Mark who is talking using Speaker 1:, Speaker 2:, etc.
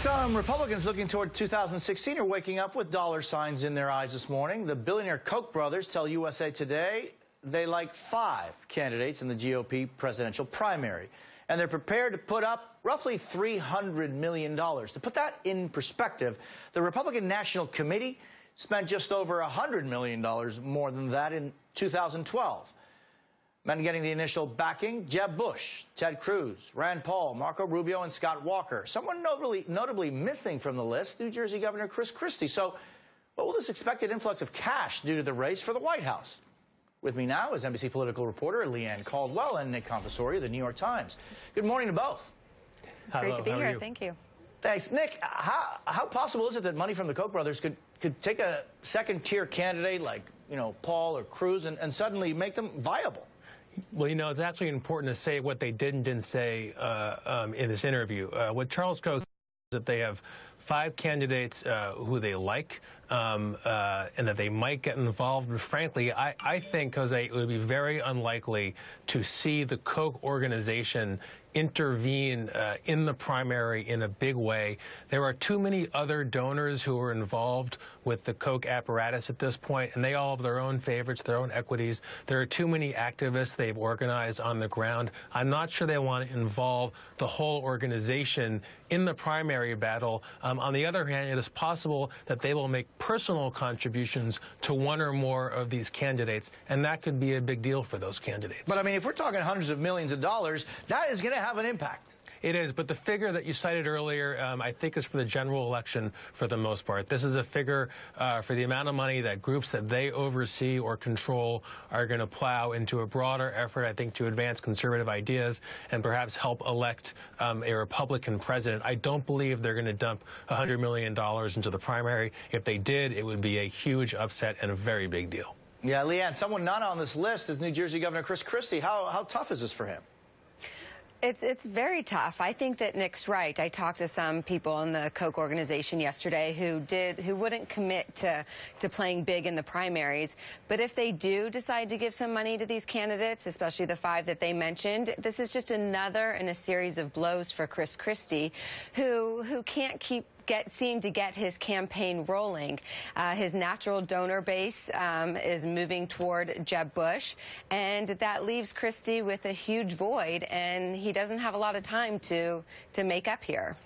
Speaker 1: Some Republicans looking toward 2016 are waking up with dollar signs in their eyes this morning. The billionaire Koch brothers tell USA Today they like 5 candidates in the GOP presidential primary, and they're prepared to put up roughly $300 million. To put that in perspective, the Republican National Committee spent just over $100 million more than that in 2012. Men getting the initial backing: Jeb Bush, Ted Cruz, Rand Paul, Marco Rubio, and Scott Walker. Someone notably missing from the list, New Jersey Governor Chris Christie. So what will this expected influx of cash do to the race for the White House? With me now is NBC political reporter Leanne Caldwell and Nick Confessori of the New York Times. Good morning to both.
Speaker 2: Great to be here. Thank you.
Speaker 1: Thanks. Nick, how possible is it that money from the Koch brothers could take a second-tier candidate like, Paul or Cruz and suddenly make them viable?
Speaker 3: Well, it's actually important to say what they did and didn't say in this interview. What Charles Koch said is that they have 5 candidates who they like and that they might get involved. But frankly, I think, Jose, it would be very unlikely to see the Koch organization intervene in the primary in a big way. There are too many other donors who are involved with the Koch apparatus at this point, and they all have their own favorites, their own equities. There are too many activists they've organized on the ground. I'm not sure they want to involve the whole organization in the primary battle. On the other hand, it is possible that they will make personal contributions to one or more of these candidates, and that could be a big deal for those candidates.
Speaker 1: But, I mean, if we're talking hundreds of millions of dollars, that is going to have an impact.
Speaker 3: It is, but the figure that you cited earlier, I think, is for the general election for the most part. This is a figure for the amount of money that groups that they oversee or control are going to plow into a broader effort, I think, to advance conservative ideas and perhaps help elect a Republican president. I don't believe they're going to dump $100 million into the primary. If they did, it would be a huge upset and a very big deal.
Speaker 1: Yeah, Leanne, someone not on this list is New Jersey Governor Chris Christie. How tough is this for him?
Speaker 2: It's very tough. I think that Nick's right. I talked to some people in the Koch organization yesterday who wouldn't commit to playing big in the primaries. But if they do decide to give some money to these candidates, especially the 5 that they mentioned, this is just another in a series of blows for Chris Christie, who can't seem to get his campaign rolling. His natural donor base is moving toward Jeb Bush, and that leaves Christie with a huge void, and he doesn't have a lot of time to make up here.